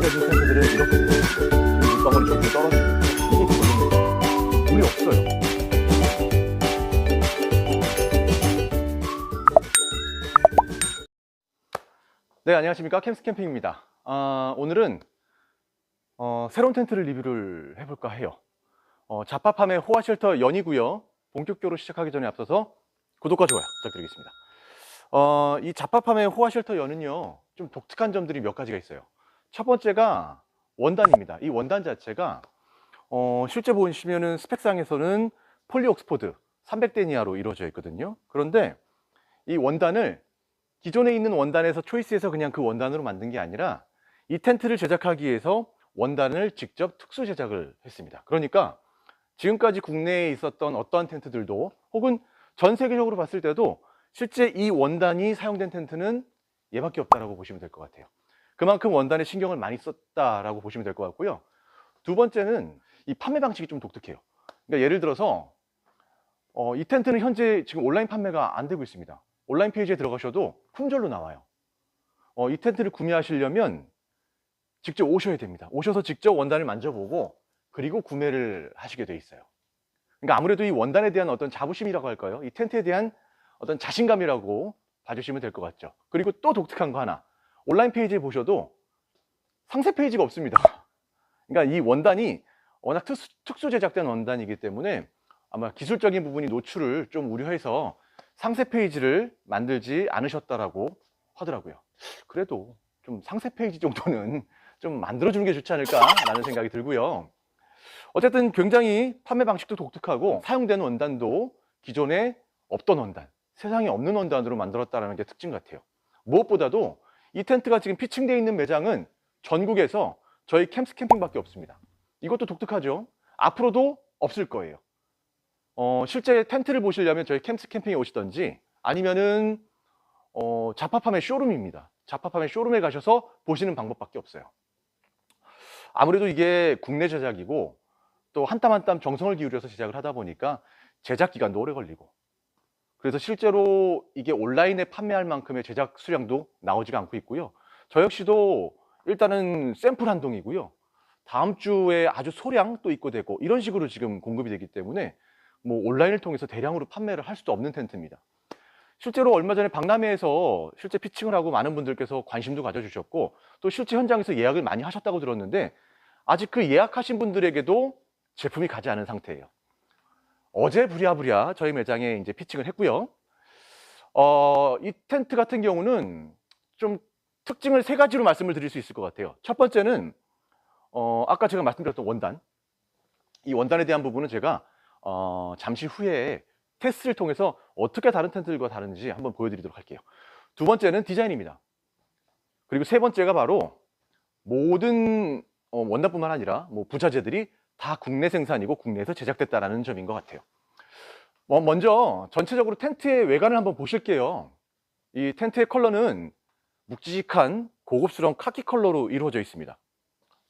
일반적인 텐트들은 이렇게 돼요. 지금 물방울이 조금 떨어지고 이게 기본입니다. 물이 없어요. 네, 안녕하십니까. 캠스 캠핑입니다. 오늘은 새로운 텐트를 리뷰를 해볼까 해요. 자파팜의 호화 쉘터 연이고요. 본격적으로 시작하기 전에 앞서서 구독과 좋아요 부탁드리겠습니다. 이 자파팜의 호화 쉘터 연은요, 좀 독특한 점들이 몇 가지가 있어요. 첫 번째가 원단입니다. 이 원단 자체가 실제 보시면은 스펙상에서는 폴리 옥스포드 300데니아로 이루어져 있거든요. 그런데 이 원단을 기존에 있는 원단에서 초이스해서 그냥 그 원단으로 만든 게 아니라 이 텐트를 제작하기 위해서 원단을 직접 특수 제작을 했습니다. 그러니까 지금까지 국내에 있었던 어떠한 텐트들도 혹은 전 세계적으로 봤을 때도 실제 이 원단이 사용된 텐트는 얘밖에 없다라고 보시면 될 것 같아요. 그만큼 원단에 신경을 많이 썼다라고 보시면 될 것 같고요. 두 번째는 이 판매 방식이 좀 독특해요. 그러니까 예를 들어서 이 텐트는 현재 지금 온라인 판매가 안 되고 있습니다. 온라인 페이지에 들어가셔도 품절로 나와요. 이 텐트를 구매하시려면 직접 오셔야 됩니다. 오셔서 직접 원단을 만져보고 그리고 구매를 하시게 돼 있어요. 그러니까 아무래도 이 원단에 대한 어떤 자부심이라고 할까요? 이 텐트에 대한 어떤 자신감이라고 봐주시면 될 것 같죠. 그리고 또 독특한 거 하나, 온라인 페이지에 보셔도 상세 페이지가 없습니다. 그러니까 이 원단이 워낙 특수 제작된 원단이기 때문에 아마 기술적인 부분이 노출을 좀 우려해서 상세 페이지를 만들지 않으셨다라고 하더라고요. 그래도 좀 상세 페이지 정도는 좀 만들어주는 게 좋지 않을까라는 생각이 들고요. 어쨌든 굉장히 판매 방식도 독특하고 사용된 원단도 기존에 없던 원단, 세상에 없는 원단으로 만들었다는 게 특징 같아요. 무엇보다도 이 텐트가 지금 피칭되어 있는 매장은 전국에서 저희 캠스 캠핑밖에 없습니다. 이것도 독특하죠. 앞으로도 없을 거예요. 실제 텐트를 보시려면 저희 캠스 캠핑에 오시던지 아니면은 자파팜의 쇼룸입니다. 자파팜의 쇼룸에 가셔서 보시는 방법밖에 없어요. 아무래도 이게 국내 제작이고 또 한 땀 한 땀 정성을 기울여서 제작을 하다 보니까 제작 기간도 오래 걸리고, 그래서 실제로 이게 온라인에 판매할 만큼의 제작 수량도 나오지가 않고 있고요. 저 역시도 일단은 샘플 한동이고요. 다음 주에 아주 소량 또 입고되고 이런 식으로 지금 공급이 되기 때문에 뭐 온라인을 통해서 대량으로 판매를 할 수도 없는 텐트입니다. 실제로 얼마 전에 박람회에서 실제 피칭을 하고 많은 분들께서 관심도 가져주셨고 또 실제 현장에서 예약을 많이 하셨다고 들었는데 아직 그 예약하신 분들에게도 제품이 가지 않은 상태예요. 어제 부랴부랴 저희 매장에 이제 피칭을 했고요. 이 텐트 같은 경우는 좀 특징을 세 가지로 말씀을 드릴 수 있을 것 같아요. 첫 번째는 아까 제가 말씀드렸던 원단, 이 원단에 대한 부분은 제가 잠시 후에 테스트를 통해서 어떻게 다른 텐트들과 다른지 한번 보여드리도록 할게요. 두 번째는 디자인입니다. 그리고 세 번째가 바로 모든 원단뿐만 아니라 뭐 부자재들이 다 국내 생산이고 국내에서 제작됐다는 점인 것 같아요. 먼저 전체적으로 텐트의 외관을 한번 보실게요. 이 텐트의 컬러는 묵직한 고급스러운 카키 컬러로 이루어져 있습니다.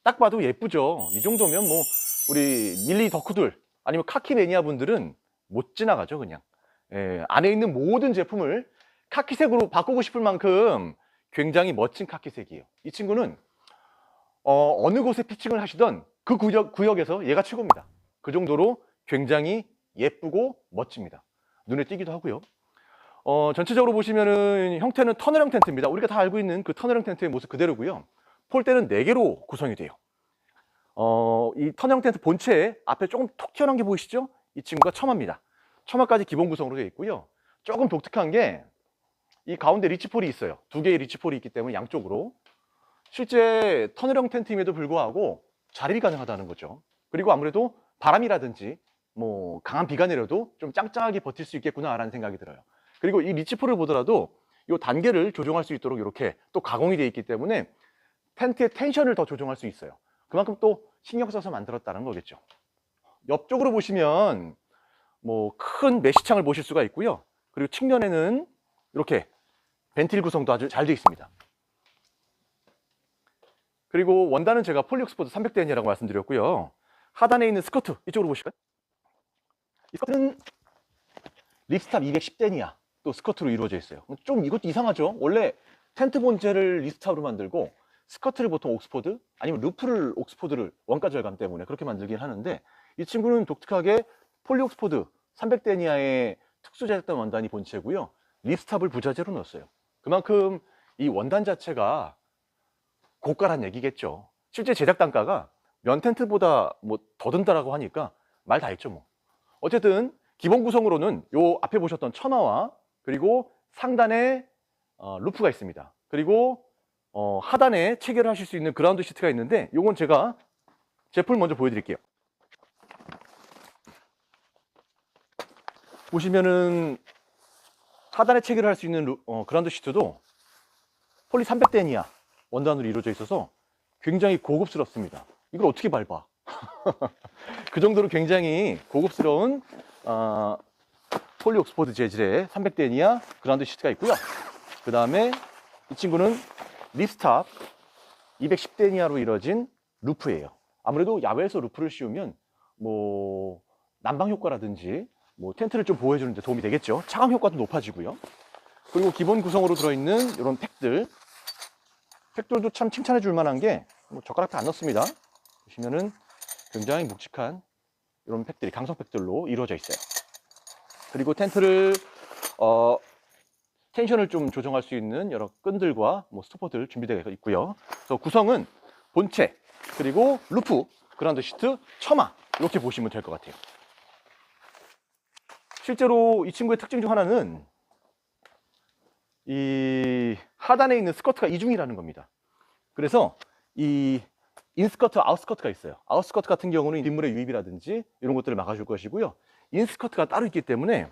딱 봐도 예쁘죠. 이 정도면 뭐 우리 밀리 덕후들 아니면 카키 매니아 분들은 못 지나가죠. 그냥 안에 있는 모든 제품을 카키색으로 바꾸고 싶을 만큼 굉장히 멋진 카키색이에요. 이 친구는 어느 곳에 피칭을 하시던 그 구역에서 얘가 최고입니다. 그 정도로 굉장히 예쁘고 멋집니다. 눈에 띄기도 하고요. 전체적으로 보시면은 형태는 터널형 텐트입니다. 우리가 다 알고 있는 그 터널형 텐트의 모습 그대로고요. 폴대는 4개로 구성이 돼요. 이 터널형 텐트 본체에 앞에 조금 톡 튀어나온 게 보이시죠? 이 친구가 처마입니다. 처마까지 기본 구성으로 되어 있고요. 조금 독특한 게 이 가운데 리치폴이 있어요. 2개의 리치폴이 있기 때문에 양쪽으로 실제 터널형 텐트임에도 불구하고 자립이 가능하다는 거죠. 그리고 아무래도 바람이라든지 뭐 강한 비가 내려도 좀 짱짱하게 버틸 수 있겠구나라는 생각이 들어요. 그리고 이 리치폴을 보더라도 이 단계를 조정할 수 있도록 이렇게 또 가공이 되어 있기 때문에 텐트의 텐션을 더 조정할 수 있어요. 그만큼 또 신경 써서 만들었다는 거겠죠. 옆쪽으로 보시면 뭐 큰 메시창을 보실 수가 있고요. 그리고 측면에는 이렇게 벤틸 구성도 아주 잘 되어 있습니다. 그리고 원단은 제가 폴리옥스포드 300데니아라고 말씀드렸고요. 하단에 있는 스커트 이쪽으로 보실까요? 이 스커트는 립스탑 210데니아 또 스커트로 이루어져 있어요. 좀 이것도 이상하죠? 원래 텐트 본체를 립스탑으로 만들고 스커트를 보통 옥스포드 아니면 루프를 옥스포드를 원가 절감 때문에 그렇게 만들긴 하는데, 이 친구는 독특하게 폴리 옥스포드 300데니아의 특수 제작된 원단이 본체고요. 립스탑을 부자재로 넣었어요. 그만큼 이 원단 자체가 고가란 얘기겠죠. 실제 제작 단가가 면 텐트보다 뭐 더 든다라고 하니까 말 다 했죠 뭐. 어쨌든 기본 구성으로는 요 앞에 보셨던 처마와 그리고 상단에 루프가 있습니다. 그리고 하단에 체결을 하실 수 있는 그라운드 시트가 있는데, 요건 제가 제품을 먼저 보여드릴게요. 보시면은 하단에 체결을 할 수 있는 그라운드 시트도 폴리 300데니아 원단으로 이루어져 있어서 굉장히 고급스럽습니다. 이걸 어떻게 밟아? 그 정도로 굉장히 고급스러운 폴리 옥스포드 재질의 300데니아 그라운드 시트가 있고요. 그 다음에 이 친구는 립스탑 210데니아로 이루어진 루프예요. 아무래도 야외에서 루프를 씌우면 뭐 난방 효과라든지 뭐 텐트를 좀 보호해 주는데 도움이 되겠죠. 차감 효과도 높아지고요. 그리고 기본 구성으로 들어있는 이런 팩들도 참 칭찬해 줄 만한 게, 뭐 젓가락도 안 넣습니다. 보시면은 굉장히 묵직한 이런 팩들이 강성 팩들로 이루어져 있어요. 그리고 텐트를 텐션을 좀 조정할 수 있는 여러 끈들과 뭐 스토퍼들 준비되어 있고요. 그래서 구성은 본체, 그리고 루프, 그라운드 시트, 처마, 이렇게 보시면 될 것 같아요. 실제로 이 친구의 특징 중 하나는 이 하단에 있는 스커트가 이중이라는 겁니다. 그래서 이 인스커트, 아웃스커트가 있어요. 아웃스커트 같은 경우는 빗물의 유입이라든지 이런 것들을 막아줄 것이고요. 인스커트가 따로 있기 때문에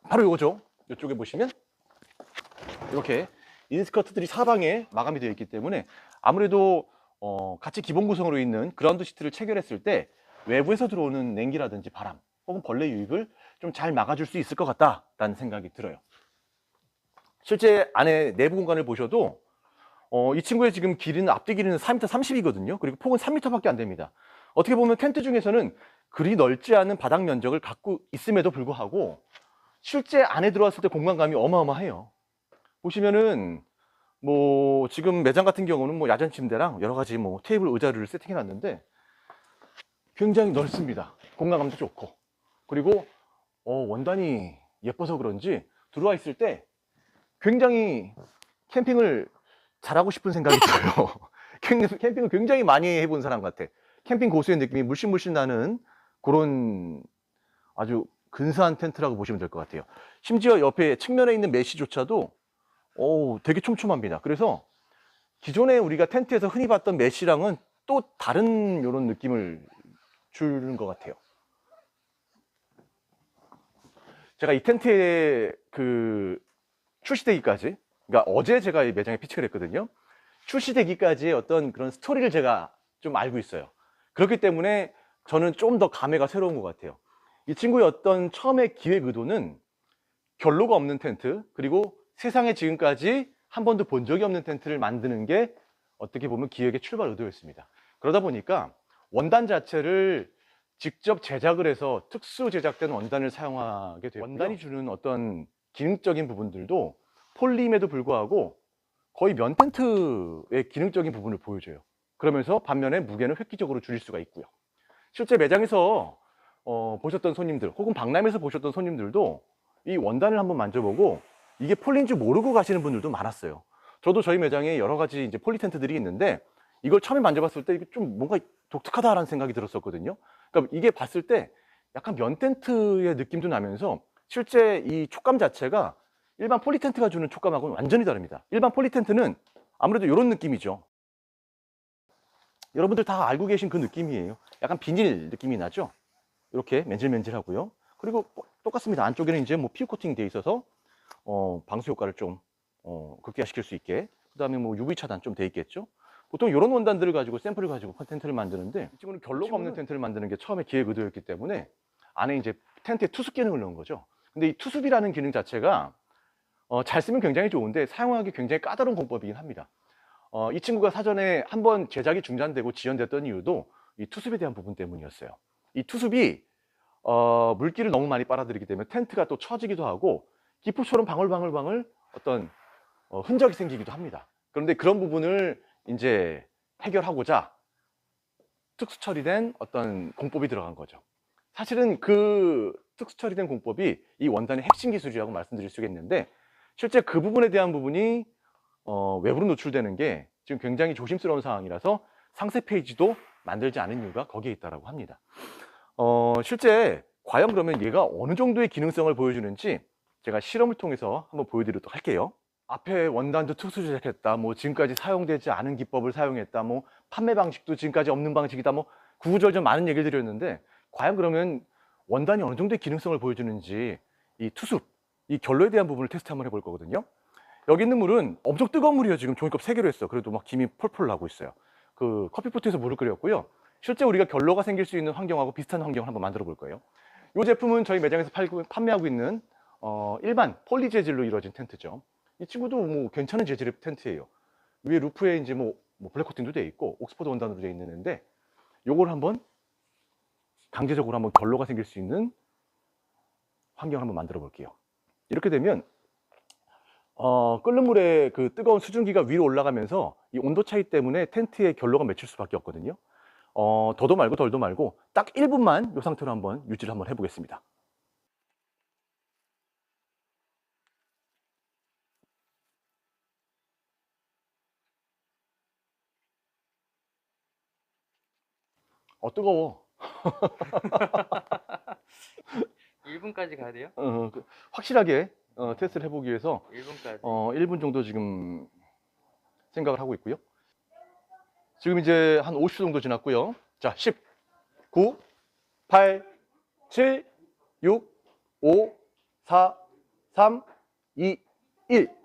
바로 이거죠. 이쪽에 보시면 이렇게 인스커트들이 사방에 마감이 되어 있기 때문에 아무래도 같이 기본 구성으로 있는 그라운드 시트를 체결했을 때 외부에서 들어오는 냉기라든지 바람 혹은 벌레 유입을 좀 잘 막아줄 수 있을 것 같다라는 생각이 들어요. 실제 안에 내부 공간을 보셔도 이 친구의 지금 길이는, 앞뒤 길이는 4m 30이거든요. 그리고 폭은 3m밖에 안 됩니다. 어떻게 보면 텐트 중에서는 그리 넓지 않은 바닥 면적을 갖고 있음에도 불구하고 실제 안에 들어왔을 때 공간감이 어마어마해요. 보시면은 뭐 지금 매장 같은 경우는 뭐 야전 침대랑 여러 가지 뭐 테이블 의자를 세팅해 놨는데 굉장히 넓습니다. 공간감도 좋고. 그리고 원단이 예뻐서 그런지 들어와 있을 때 굉장히 캠핑을 잘하고 싶은 생각이 들어요. 캠핑을 굉장히 많이 해본 사람 같아. 캠핑 고수의 느낌이 물씬물씬 나는 그런 아주 근사한 텐트라고 보시면 될 것 같아요. 심지어 옆에 측면에 있는 메쉬조차도 되게 촘촘합니다. 그래서 기존에 우리가 텐트에서 흔히 봤던 메쉬랑은 또 다른 이런 느낌을 주는 것 같아요. 제가 이 텐트의 그 출시되기까지, 그러니까 어제 제가 이 매장에 피칭을 했거든요. 출시되기까지의 어떤 그런 스토리를 제가 좀 알고 있어요. 그렇기 때문에 저는 좀 더 감회가 새로운 것 같아요. 이 친구의 어떤 처음의 기획 의도는 결로가 없는 텐트, 그리고 세상에 지금까지 한 번도 본 적이 없는 텐트를 만드는 게 어떻게 보면 기획의 출발 의도였습니다. 그러다 보니까 원단 자체를 직접 제작을 해서 특수 제작된 원단을 사용하게 되고요. 원단이 주는 어떤 기능적인 부분들도 폴리임에도 불구하고 거의 면 텐트의 기능적인 부분을 보여줘요. 그러면서 반면에 무게는 획기적으로 줄일 수가 있고요. 실제 매장에서 보셨던 손님들 혹은 박람회에서 보셨던 손님들도 이 원단을 한번 만져보고 이게 폴리인 줄 모르고 가시는 분들도 많았어요. 저도 저희 매장에 여러 가지 이제 폴리 텐트들이 있는데 이걸 처음에 만져봤을 때 이게 좀 뭔가 독특하다라는 생각이 들었었거든요. 그러니까 이게 봤을 때 약간 면 텐트의 느낌도 나면서 실제 이 촉감 자체가 일반 폴리 텐트가 주는 촉감하고는 완전히 다릅니다. 일반 폴리 텐트는 아무래도 이런 느낌이죠. 여러분들 다 알고 계신 그 느낌이에요. 약간 비닐 느낌이 나죠? 이렇게 맨질맨질하고요. 그리고 똑같습니다. 안쪽에는 이제 뭐 피부 코팅 돼 있어서 방수 효과를 좀 극대화시킬 수 있게, 그 다음에 뭐 UV 차단 좀 돼 있겠죠. 보통 이런 원단들을 가지고 샘플을 가지고 텐트를 만드는데 이 친구는 결로가 없는 텐트를 만드는 게 처음에 기획 의도였기 때문에 안에 이제 텐트에 투습 기능을 넣은 거죠. 근데 이 투습이라는 기능 자체가 잘 쓰면 굉장히 좋은데 사용하기 굉장히 까다로운 공법이긴 합니다. 이 친구가 사전에 한번 제작이 중단되고 지연됐던 이유도 이 투습에 대한 부분 때문이었어요. 이 투습이 물기를 너무 많이 빨아들이기 때문에 텐트가 또 처지기도 하고 기포처럼 방울방울 어떤 흔적이 생기기도 합니다. 그런데 그런 부분을 이제 해결하고자 특수 처리된 어떤 공법이 들어간 거죠. 사실은 그 특수 처리된 공법이 이 원단의 핵심 기술이라고 말씀드릴 수가 있는데, 실제 그 부분에 대한 부분이 외부로 노출되는 게 지금 굉장히 조심스러운 상황이라서 상세 페이지도 만들지 않은 이유가 거기에 있다고 합니다. 실제 과연 그러면 얘가 어느 정도의 기능성을 보여주는지 제가 실험을 통해서 한번 보여드리도록 할게요. 앞에 원단도 특수 제작했다, 뭐 지금까지 사용되지 않은 기법을 사용했다, 뭐 판매 방식도 지금까지 없는 방식이다, 뭐 구구절절 많은 얘기를 드렸는데, 과연 그러면 원단이 어느 정도의 기능성을 보여주는지 이 투습, 이 결로에 대한 부분을 테스트 한번 해볼 거거든요. 여기 있는 물은 엄청 뜨거운 물이에요. 지금 종이컵 3개로 했어. 그래도 막 김이 펄펄 나고 있어요. 그 커피포트에서 물을 끓였고요. 실제 우리가 결로가 생길 수 있는 환경하고 비슷한 환경을 한번 만들어 볼 거예요. 이 제품은 저희 매장에서 판매하고 있는 일반 폴리 재질로 이루어진 텐트죠. 이 친구도 뭐 괜찮은 재질의 텐트예요. 위에 루프에 이제 뭐 블랙 코팅도 돼 있고 옥스퍼드 원단으로 돼 있는데, 요걸 한번 강제적으로 한번 결로가 생길 수 있는 환경을 한번 만들어 볼게요. 이렇게 되면 끓는 물에 그 뜨거운 수증기가 위로 올라가면서 이 온도 차이 때문에 텐트에 결로가 맺힐 수밖에 없거든요. 더도 말고 덜도 말고 딱 1분만 이 상태로 한번 유지를 한번 해보겠습니다. 뜨거워. 1분까지 가야 돼요? 확실하게 테스트를 해보기 위해서 1분까지. 1분 정도 지금 생각을 하고 있고요. 지금 이제 한 50초 정도 지났고요. 자, 10, 9, 8, 7, 6, 5, 4, 3, 2, 1.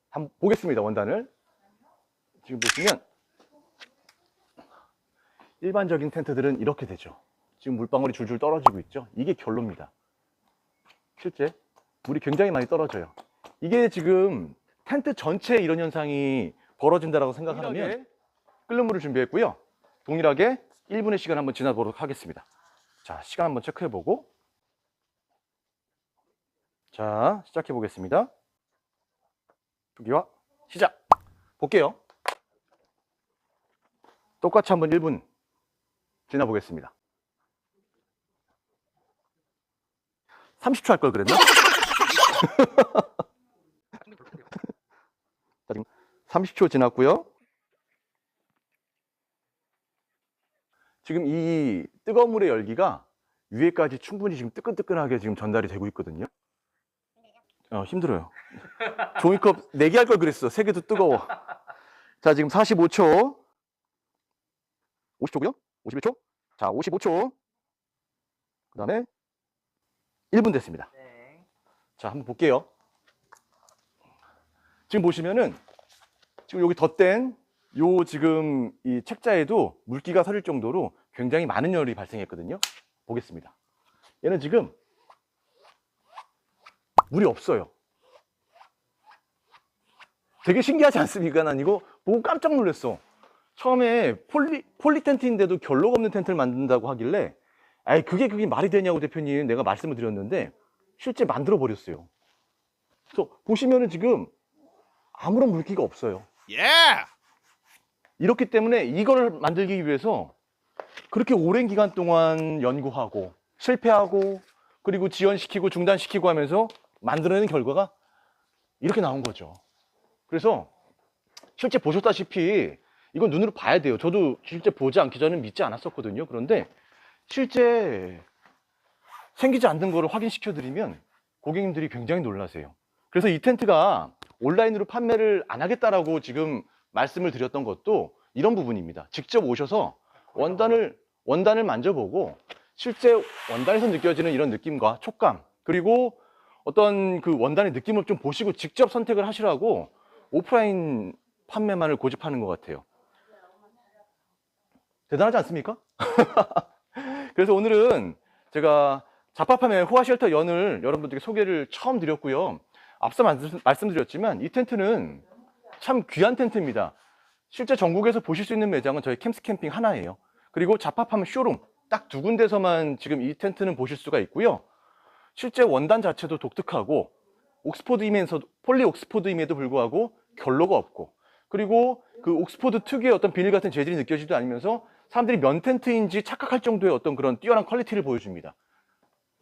한번 보겠습니다, 원단을. 지금 보시면 일반적인 텐트들은 이렇게 되죠. 지금 물방울이 줄줄 떨어지고 있죠. 이게 결로입니다. 실제 물이 굉장히 많이 떨어져요. 이게 지금 텐트 전체에 이런 현상이 벌어진다고 생각하면 끓는 물을 준비했고요. 동일하게 1분의 시간 한번 지나보도록 하겠습니다. 자, 시간 한번 체크해보고, 자, 시작해 보겠습니다. 주기와 시작. 볼게요. 똑같이 한번 1분 지나보겠습니다. 30초 할 걸 그랬나? 자, 지금 30초 지났고요. 지금 이 뜨거운 물의 열기가 위에까지 충분히 지금 뜨끈뜨끈하게 지금 전달이 되고 있거든요. 힘들어요. 종이컵 4개 할 걸 그랬어. 3개도 뜨거워. 자, 지금 45초. 50초고요. 51초. 자, 55초. 그 다음에 1분 됐습니다. 네. 자, 한번 볼게요. 지금 보시면은 지금 여기 덧댄 요 지금 이 책자에도 물기가 서릴 정도로 굉장히 많은 열이 발생했거든요. 보겠습니다. 얘는 지금 물이 없어요. 되게 신기하지 않습니까? 난 이거 보고 깜짝 놀랐어. 처음에 폴리 텐트인데도 결로가 없는 텐트를 만든다고 하길래, 아이 그게 말이 되냐고 대표님 내가 말씀을 드렸는데 실제 만들어 버렸어요. 그래서 보시면은 지금 아무런 물기가 없어요. 이렇기 때문에 이거를 만들기 위해서 그렇게 오랜 기간 동안 연구하고 실패하고 그리고 지연시키고 중단시키고 하면서 만들어내는 결과가 이렇게 나온 거죠. 그래서 실제 보셨다시피 이건 눈으로 봐야 돼요. 저도 실제 보지 않기 전에 믿지 않았었거든요. 그런데 실제 생기지 않는 거를 확인시켜 드리면 고객님들이 굉장히 놀라세요. 그래서 이 텐트가 온라인으로 판매를 안 하겠다라고 지금 말씀을 드렸던 것도 이런 부분입니다. 직접 오셔서 원단을 만져보고 실제 원단에서 느껴지는 이런 느낌과 촉감, 그리고 어떤 그 원단의 느낌을 좀 보시고 직접 선택을 하시라고 오프라인 판매만을 고집하는 것 같아요. 대단하지 않습니까? 그래서 오늘은 제가 자파팜의 호화쉘터 연을 여러분들께 소개를 처음 드렸고요. 앞서 말씀드렸지만 이 텐트는 참 귀한 텐트입니다. 실제 전국에서 보실 수 있는 매장은 저희 캠스 캠핑 하나예요. 그리고 자파팜 쇼룸 딱 2군데서만 지금 이 텐트는 보실 수가 있고요. 실제 원단 자체도 독특하고 폴리 옥스포드임에도 불구하고 결로가 없고 그리고 그 옥스포드 특유의 어떤 비닐 같은 재질이 느껴지지도 않으면서 사람들이 면 텐트인지 착각할 정도의 어떤 그런 뛰어난 퀄리티를 보여줍니다.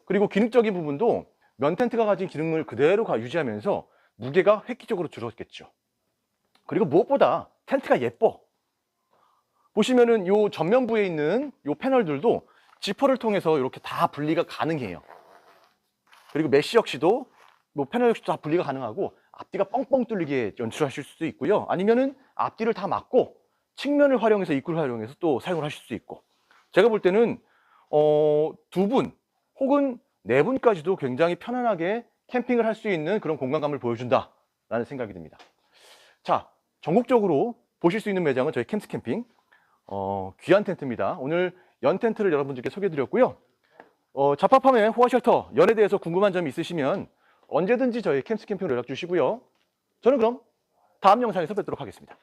그리고 기능적인 부분도 면 텐트가 가진 기능을 그대로 유지하면서 무게가 획기적으로 줄었겠죠. 그리고 무엇보다 텐트가 예뻐. 보시면은 요 전면부에 있는 요 패널들도 지퍼를 통해서 이렇게 다 분리가 가능해요. 그리고 메쉬 역시도 뭐 패널 역시도 다 분리가 가능하고 앞뒤가 뻥뻥 뚫리게 연출하실 수도 있고요. 아니면은 앞뒤를 다 막고 측면을 활용해서 입구를 활용해서 또 사용을 하실 수 있고, 제가 볼 때는 2분 혹은 4분까지도 굉장히 편안하게 캠핑을 할 수 있는 그런 공간감을 보여준다라는 생각이 듭니다. 자, 전국적으로 보실 수 있는 매장은 저희 캠스 캠핑 귀한 텐트입니다. 오늘 연 텐트를 여러분들께 소개해드렸고요. 잡합함의 호화 쉘터 연에 대해서 궁금한 점이 있으시면 언제든지 저희 캠스 캠핑으로 연락 주시고요. 저는 그럼 다음 영상에서 뵙도록 하겠습니다.